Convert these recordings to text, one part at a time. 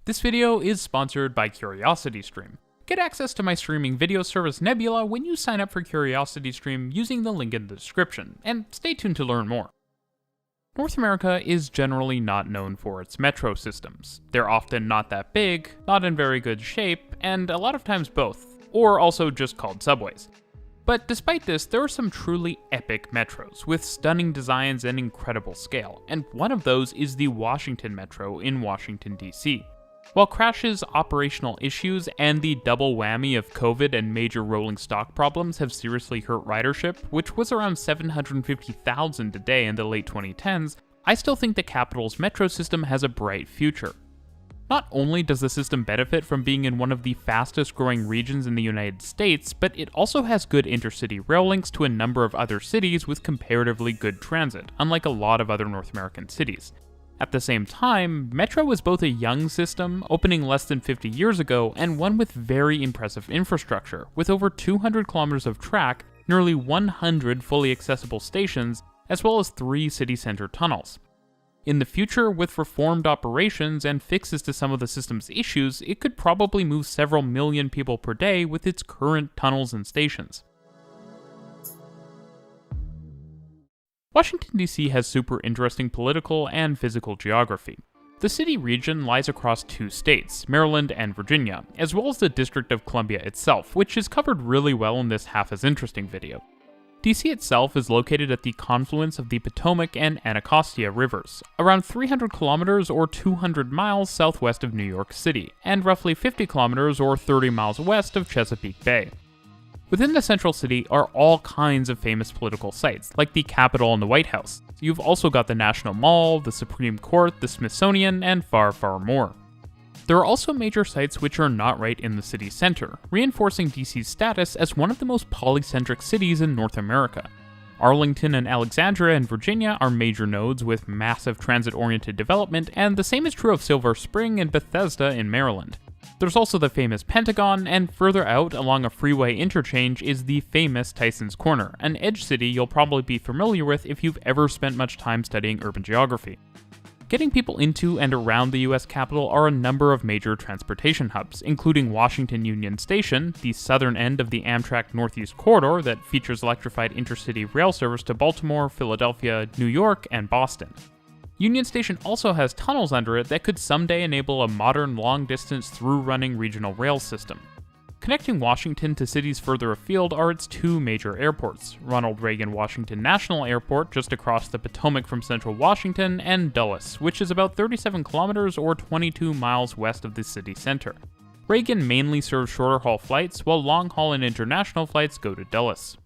This video is sponsored by CuriosityStream. Get access to my streaming video service Nebula when you sign up for CuriosityStream using the link in the description, and stay tuned to learn more. North America is generally not known for its metro systems. They're often not that big, not in very good shape, and a lot of times both, or also just called subways. But despite this, there are some truly epic metros, with stunning designs and incredible scale, and one of those is the Washington Metro in Washington, D.C. While crashes, operational issues, and the double whammy of COVID and major rolling stock problems have seriously hurt ridership, which was around 750,000 a day in the late 2010s, I still think the capital's metro system has a bright future. Not only does the system benefit from being in one of the fastest growing regions in the United States, but it also has good intercity rail links to a number of other cities with comparatively good transit, unlike a lot of other North American cities. At the same time, Metro is both a young system, opening less than 50 years ago, and one with very impressive infrastructure, with over 200 kilometers of track, nearly 100 fully accessible stations, as well as 3 city center tunnels. In the future, with reformed operations and fixes to some of the system's issues, it could probably move several million people per day with its current tunnels and stations. Washington, D.C. has super interesting political and physical geography. The city region lies across 2 states, Maryland and Virginia, as well as the District of Columbia itself, which is covered really well in this half-as-interesting video. D.C. itself is located at the confluence of the Potomac and Anacostia rivers, around 300 kilometers or 200 miles southwest of New York City, and roughly 50 kilometers or 30 miles west of Chesapeake Bay. Within the central city are all kinds of famous political sites, like the Capitol and the White House. You've also got the National Mall, the Supreme Court, the Smithsonian, and far, far more. There are also major sites which are not right in the city center, reinforcing DC's status as one of the most polycentric cities in North America. Arlington and Alexandria in Virginia are major nodes with massive transit-oriented development, and the same is true of Silver Spring and Bethesda in Maryland. There's also the famous Pentagon, and further out along a freeway interchange is the famous Tyson's Corner, an edge city you'll probably be familiar with if you've ever spent much time studying urban geography. Getting people into and around the US Capitol are a number of major transportation hubs, including Washington Union Station, the southern end of the Amtrak Northeast Corridor that features electrified intercity rail service to Baltimore, Philadelphia, New York, and Boston. Union Station also has tunnels under it that could someday enable a modern long-distance through-running regional rail system. Connecting Washington to cities further afield are its 2 major airports, Ronald Reagan Washington National Airport just across the Potomac from central Washington, and Dulles, which is about 37 kilometers or 22 miles west of the city center. Reagan mainly serves shorter-haul flights, while long-haul and international flights go to Dulles.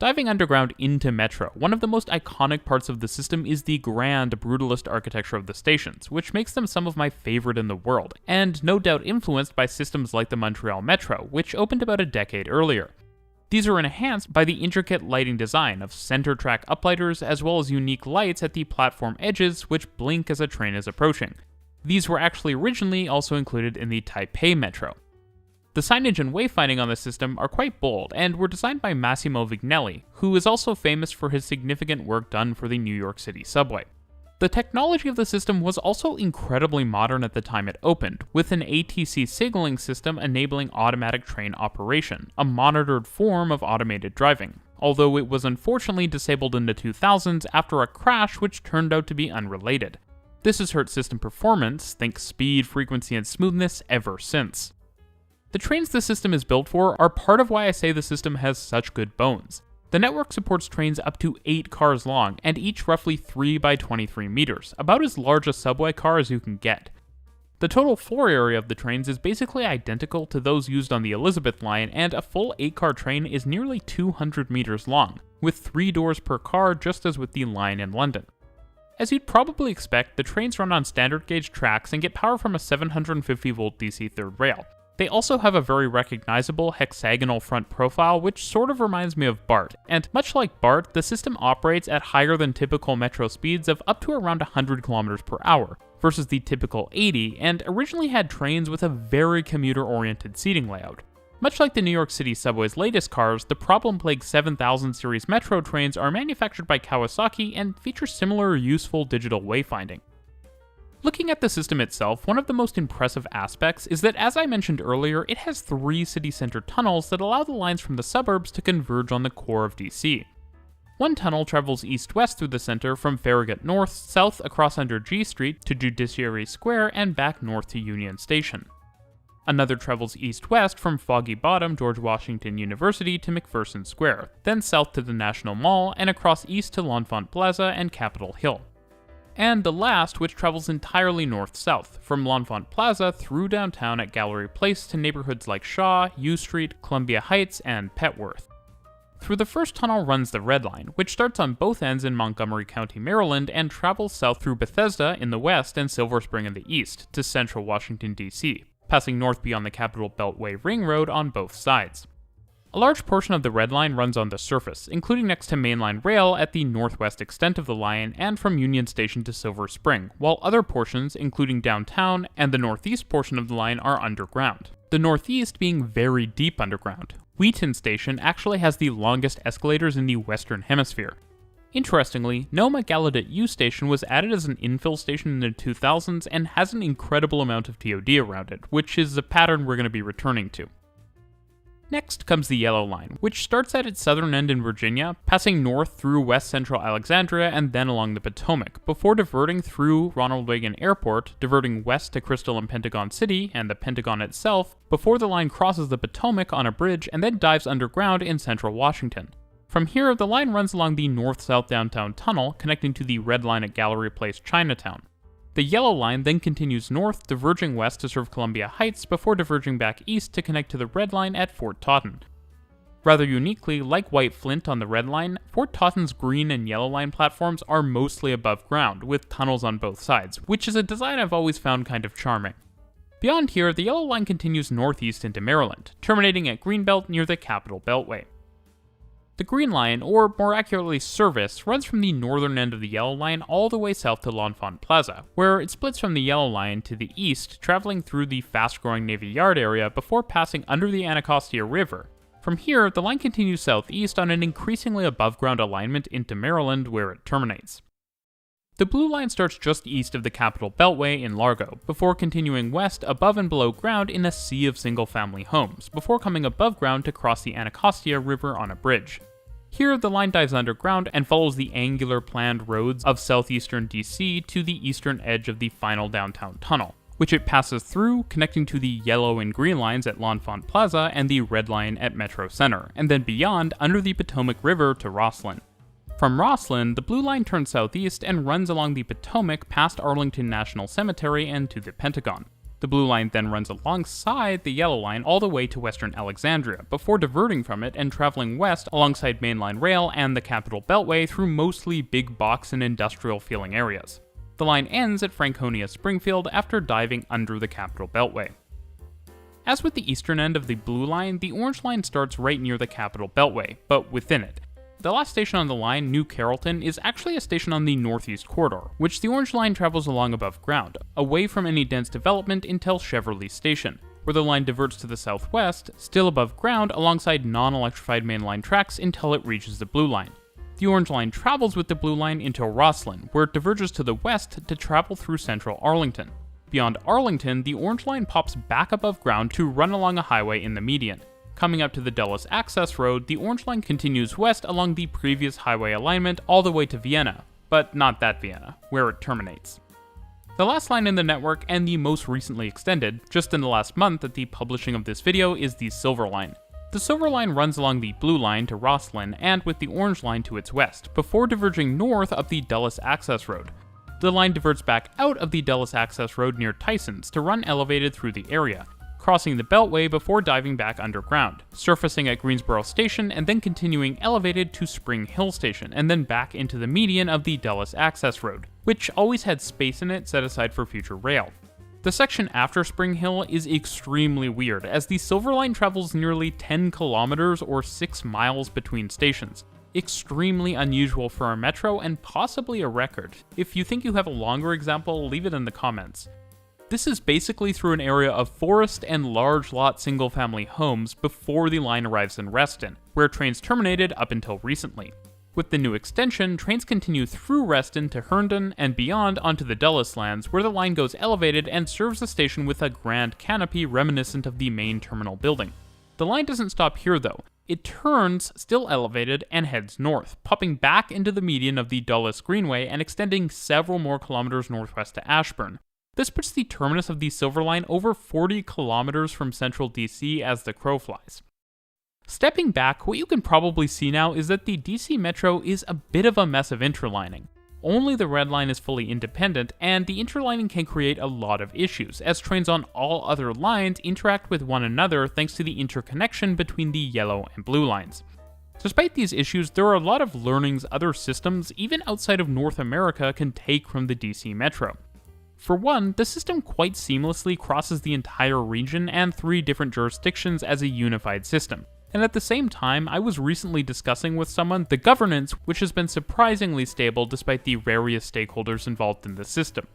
Diving underground into Metro, one of the most iconic parts of the system is the grand, brutalist architecture of the stations, which makes them some of my favorite in the world, and no doubt influenced by systems like the Montreal Metro, which opened about a decade earlier. These are enhanced by the intricate lighting design of center track uplighters as well as unique lights at the platform edges which blink as a train is approaching. These were actually originally also included in the Taipei Metro. The signage and wayfinding on the system are quite bold and were designed by Massimo Vignelli, who is also famous for his significant work done for the New York City subway. The technology of the system was also incredibly modern at the time it opened, with an ATC signaling system enabling automatic train operation, a monitored form of automated driving, although it was unfortunately disabled in the 2000s after a crash which turned out to be unrelated. This has hurt system performance, think speed, frequency, and smoothness, ever since. The trains the system is built for are part of why I say the system has such good bones. The network supports trains up to 8 cars long, and each roughly 3 by 23 meters, about as large a subway car as you can get. The total floor area of the trains is basically identical to those used on the Elizabeth line, and a full 8-car train is nearly 200 meters long, with 3 doors per car just as with the line in London. As you'd probably expect, the trains run on standard gauge tracks and get power from a 750-volt DC third rail. They also have a very recognizable hexagonal front profile which sort of reminds me of BART, and much like BART, the system operates at higher than typical metro speeds of up to around 100 km per hour, versus the typical 80, and originally had trains with a very commuter-oriented seating layout. Much like the New York City subway's latest cars, the problem-plagued 7000 series metro trains are manufactured by Kawasaki and feature similar useful digital wayfinding. Looking at the system itself, one of the most impressive aspects is that, as I mentioned earlier, it has 3 city center tunnels that allow the lines from the suburbs to converge on the core of DC. One tunnel travels east-west through the center from Farragut north-south across under G Street to Judiciary Square and back north to Union Station. Another travels east-west from Foggy Bottom, George Washington University to McPherson Square, then south to the National Mall and across east to L'Enfant Plaza and Capitol Hill. And the last, which travels entirely north-south, from L'Enfant Plaza through downtown at Gallery Place to neighborhoods like Shaw, U Street, Columbia Heights, and Petworth. Through the first tunnel runs the Red Line, which starts on both ends in Montgomery County, Maryland, and travels south through Bethesda in the west and Silver Spring in the east to central Washington, D.C., passing north beyond the Capitol Beltway Ring Road on both sides. A large portion of the Red Line runs on the surface, including next to mainline rail at the northwest extent of the line and from Union Station to Silver Spring, while other portions, including downtown and the northeast portion of the line, are underground. The northeast being very deep underground. Wheaton Station actually has the longest escalators in the Western Hemisphere. Interestingly, Noma Gallaudet U Station was added as an infill station in the 2000s and has an incredible amount of TOD around it, which is a pattern we're going to be returning to. Next comes the Yellow Line, which starts at its southern end in Virginia, passing north through west central Alexandria and then along the Potomac, before diverting through Ronald Reagan Airport, diverting west to Crystal and Pentagon City and the Pentagon itself, before the line crosses the Potomac on a bridge and then dives underground in central Washington. From here, the line runs along the north-south downtown tunnel, connecting to the Red Line at Gallery Place, Chinatown. The Yellow Line then continues north, diverging west to serve Columbia Heights, before diverging back east to connect to the Red Line at Fort Totten. Rather uniquely, like White Flint on the Red Line, Fort Totten's Green and Yellow Line platforms are mostly above ground, with tunnels on both sides, which is a design I've always found kind of charming. Beyond here, the Yellow Line continues northeast into Maryland, terminating at Greenbelt near the Capitol Beltway. The Green Line, or more accurately Service, runs from the northern end of the Yellow Line all the way south to L'Enfant Plaza, where it splits from the Yellow Line to the east, traveling through the fast-growing Navy Yard area before passing under the Anacostia River. From here, the line continues southeast on an increasingly above-ground alignment into Maryland, where it terminates. The Blue Line starts just east of the Capitol Beltway in Largo, before continuing west above and below ground in a sea of single-family homes, before coming above ground to cross the Anacostia River on a bridge. Here, the line dives underground and follows the angular planned roads of southeastern DC to the eastern edge of the final downtown tunnel, which it passes through, connecting to the Yellow and Green Lines at L'Enfant Plaza and the Red Line at Metro Center, and then beyond under the Potomac River to Rosslyn. From Rosslyn, the Blue Line turns southeast and runs along the Potomac past Arlington National Cemetery and to the Pentagon. The Blue Line then runs alongside the Yellow Line all the way to western Alexandria, before diverting from it and traveling west alongside mainline rail and the Capitol Beltway through mostly big box and industrial-feeling areas. The line ends at Franconia Springfield after diving under the Capitol Beltway. As with the eastern end of the Blue Line, the Orange Line starts right near the Capitol Beltway, but within it. The last station on the line, New Carrollton, is actually a station on the northeast corridor, which the Orange Line travels along above ground, away from any dense development until Cheverly Station, where the line diverts to the southwest, still above ground alongside non-electrified mainline tracks until it reaches the Blue Line. The Orange Line travels with the Blue Line into Rosslyn, where it diverges to the west to travel through central Arlington. Beyond Arlington, the Orange Line pops back above ground to run along a highway in the median. Coming up to the Dulles Access Road, the Orange Line continues west along the previous highway alignment all the way to Vienna, but not that Vienna, where it terminates. The last line in the network, and the most recently extended, just in the last month at the publishing of this video, is the Silver Line. The Silver Line runs along the Blue Line to Rosslyn and with the Orange Line to its west, before diverging north up the Dulles Access Road. The line diverts back out of the Dulles Access Road near Tyson's to run elevated through the area, crossing the Beltway before diving back underground, surfacing at Greensboro Station and then continuing elevated to Spring Hill Station, and then back into the median of the Dulles Access Road, which always had space in it set aside for future rail. The section after Spring Hill is extremely weird, as the Silver Line travels nearly 10 kilometers or 6 miles between stations. Extremely unusual for a metro and possibly a record. If you think you have a longer example, leave it in the comments. This is basically through an area of forest and large lot single-family homes before the line arrives in Reston, where trains terminated up until recently. With the new extension, trains continue through Reston to Herndon and beyond onto the Dulles lands, where the line goes elevated and serves the station with a grand canopy reminiscent of the main terminal building. The line doesn't stop here though. It turns, still elevated, and heads north, popping back into the median of the Dulles Greenway and extending several more kilometers northwest to Ashburn. This puts the terminus of the Silver Line over 40 kilometers from central DC as the crow flies. Stepping back, what you can probably see now is that the DC Metro is a bit of a mess of interlining. Only the Red Line is fully independent, and the interlining can create a lot of issues, as trains on all other lines interact with one another thanks to the interconnection between the yellow and blue lines. Despite these issues, there are a lot of learnings other systems, even outside of North America, can take from the DC Metro. For one, the system quite seamlessly crosses the entire region and 3 different jurisdictions as a unified system. And at the same time, I was recently discussing with someone the governance, which has been surprisingly stable despite the various stakeholders involved in the system.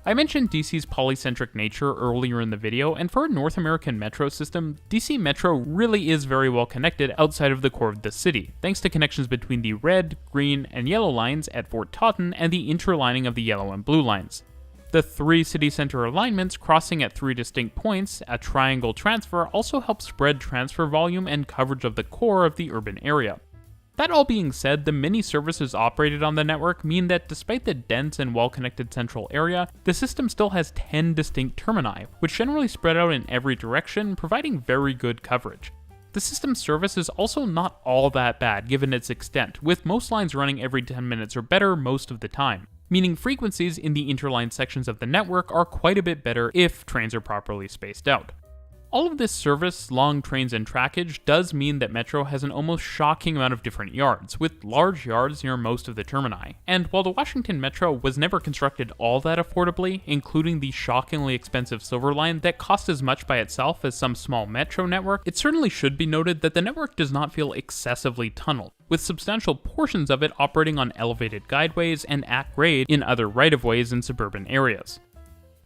I mentioned DC's polycentric nature earlier in the video, and for a North American metro system, DC Metro really is very well connected outside of the core of the city, thanks to connections between the red, green, and yellow lines at Fort Totten and the interlining of the yellow and blue lines. The 3 city center alignments crossing at 3 distinct points, a triangle transfer, also helps spread transfer volume and coverage of the core of the urban area. That all being said, the many services operated on the network mean that despite the dense and well-connected central area, the system still has 10 distinct termini, which generally spread out in every direction, providing very good coverage. The system's service is also not all that bad given its extent, with most lines running every 10 minutes or better most of the time, meaning frequencies in the interline sections of the network are quite a bit better if trains are properly spaced out. All of this service, long trains and trackage, does mean that Metro has an almost shocking amount of different yards, with large yards near most of the termini. And while the Washington Metro was never constructed all that affordably, including the shockingly expensive Silver Line that cost as much by itself as some small metro network, it certainly should be noted that the network does not feel excessively tunneled, with substantial portions of it operating on elevated guideways and at grade in other right-of-ways in suburban areas.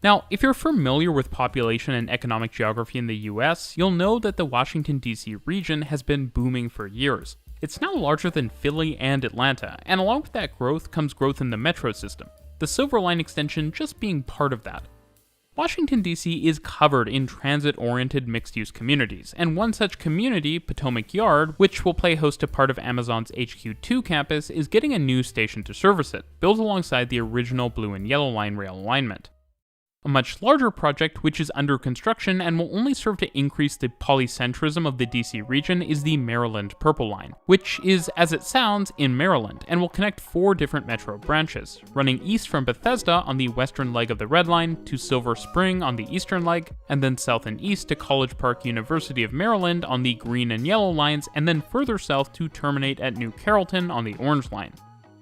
Now, if you're familiar with population and economic geography in the US, you'll know that the Washington, D.C. region has been booming for years. It's now larger than Philly and Atlanta, and along with that growth comes growth in the metro system, the Silver Line extension just being part of that. Washington, D.C. is covered in transit-oriented mixed-use communities, and one such community, Potomac Yard, which will play host to part of Amazon's HQ2 campus, is getting a new station to service it, built alongside the original blue and yellow line rail alignment. A much larger project, which is under construction and will only serve to increase the polycentrism of the DC region, is the Maryland Purple Line, which is, as it sounds, in Maryland, and will connect 4 different metro branches, running east from Bethesda on the western leg of the Red Line to Silver Spring on the eastern leg, and then south and east to College Park, University of Maryland on the green and yellow lines, and then further south to terminate at New Carrollton on the orange line.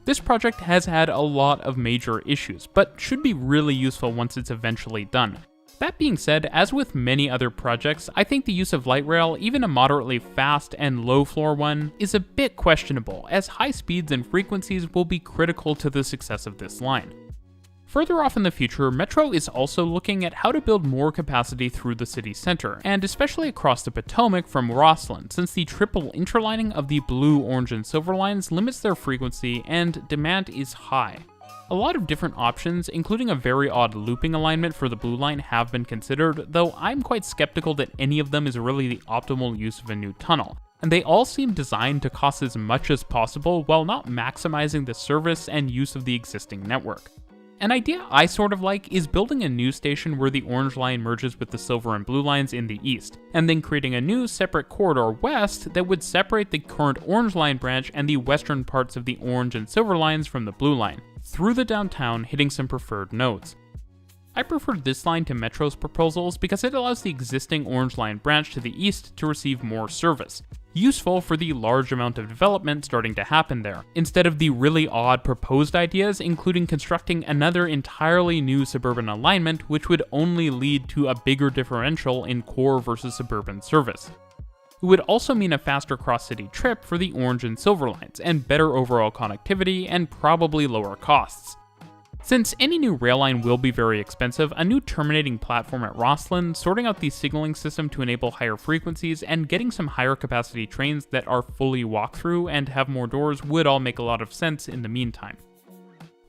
This project has had a lot of major issues, but should be really useful once it's eventually done. That being said, as with many other projects, I think the use of light rail, even a moderately fast and low floor one, is a bit questionable, as high speeds and frequencies will be critical to the success of this line. Further off in the future, Metro is also looking at how to build more capacity through the city center, and especially across the Potomac from Rosslyn, since the triple interlining of the blue, orange, and silver lines limits their frequency and demand is high. A lot of different options, including a very odd looping alignment for the blue line, have been considered, though I'm quite skeptical that any of them is really the optimal use of a new tunnel, and they all seem designed to cost as much as possible while not maximizing the service and use of the existing network. An idea I sort of like is building a new station where the orange line merges with the silver and blue lines in the east, and then creating a new separate corridor west that would separate the current orange line branch and the western parts of the orange and silver lines from the blue line, through the downtown hitting some preferred nodes. I prefer this line to Metro's proposals because it allows the existing orange line branch to the east to receive more service, useful for the large amount of development starting to happen there, instead of the really odd proposed ideas including constructing another entirely new suburban alignment which would only lead to a bigger differential in core versus suburban service. It would also mean a faster cross-city trip for the orange and silver lines, and better overall connectivity and probably lower costs. Since any new rail line will be very expensive, a new terminating platform at Rosslyn, sorting out the signaling system to enable higher frequencies, and getting some higher capacity trains that are fully walk-through and have more doors would all make a lot of sense in the meantime.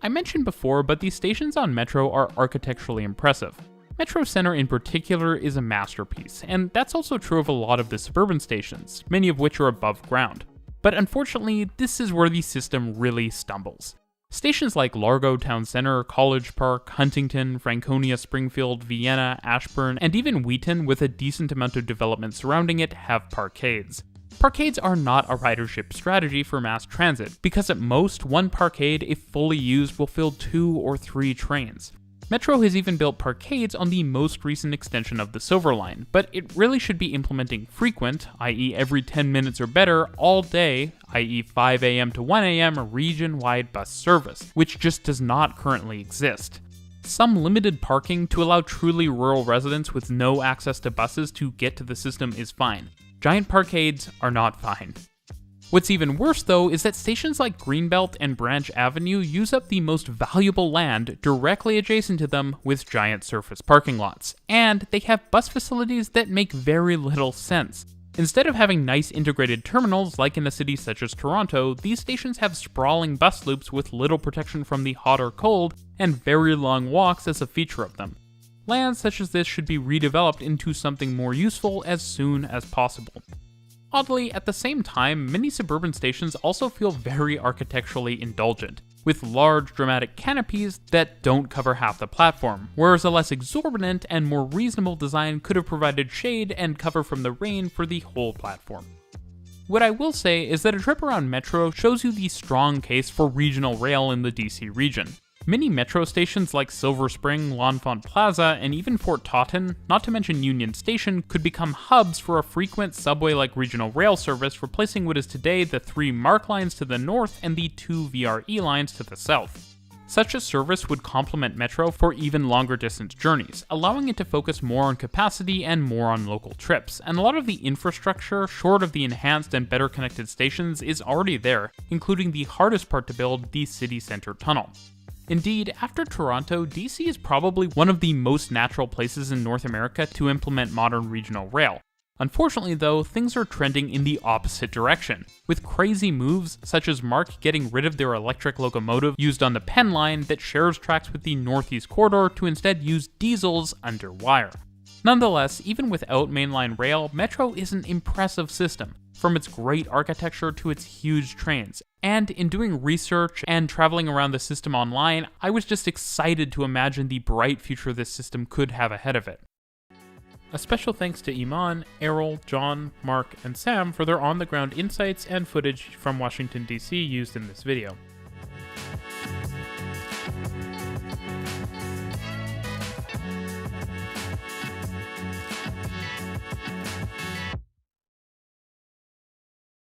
I mentioned before, but these stations on Metro are architecturally impressive. Metro Center in particular is a masterpiece, and that's also true of a lot of the suburban stations, many of which are above ground. But unfortunately, this is where the system really stumbles. Stations like Largo Town Center, College Park, Huntington, Franconia, Springfield, Vienna, Ashburn, and even Wheaton, with a decent amount of development surrounding it, have parkades. Parkades are not a ridership strategy for mass transit, because at most, one parkade, if fully used, will fill 2 or 3 trains. Metro has even built parkades on the most recent extension of the Silver Line, but it really should be implementing frequent, i.e. every 10 minutes or better, all day, i.e. 5 a.m. to 1 a.m. region-wide bus service, which just does not currently exist. Some limited parking to allow truly rural residents with no access to buses to get to the system is fine. Giant parkades are not fine. What's even worse, though, is that stations like Greenbelt and Branch Avenue use up the most valuable land directly adjacent to them with giant surface parking lots, and they have bus facilities that make very little sense. Instead of having nice integrated terminals like in a city such as Toronto, these stations have sprawling bus loops with little protection from the hot or cold, and very long walks as a feature of them. Land such as this should be redeveloped into something more useful as soon as possible. Oddly, at the same time, many suburban stations also feel very architecturally indulgent, with large dramatic canopies that don't cover half the platform, whereas a less exorbitant and more reasonable design could have provided shade and cover from the rain for the whole platform. What I will say is that a trip around Metro shows you the strong case for regional rail in the DC region. Many Metro stations like Silver Spring, L'Enfant Plaza, and even Fort Totten, not to mention Union Station, could become hubs for a frequent subway-like regional rail service, replacing what is today the 3 MARC lines to the north and the 2 VRE lines to the south. Such a service would complement Metro for even longer distance journeys, allowing it to focus more on capacity and more on local trips, and a lot of the infrastructure, short of the enhanced and better connected stations, is already there, including the hardest part to build, the city center tunnel. Indeed, after Toronto, DC is probably one of the most natural places in North America to implement modern regional rail. Unfortunately though, things are trending in the opposite direction, with crazy moves such as MARC getting rid of their electric locomotive used on the Penn Line that shares tracks with the Northeast Corridor to instead use diesels under wire. Nonetheless, even without mainline rail, Metro is an impressive system, from its great architecture to its huge trains. And in doing research and traveling around the system online, I was just excited to imagine the bright future this system could have ahead of it. A special thanks to Eamon, Erel, John, Mark, and Sam for their on-the-ground insights and footage from Washington, D.C. used in this video.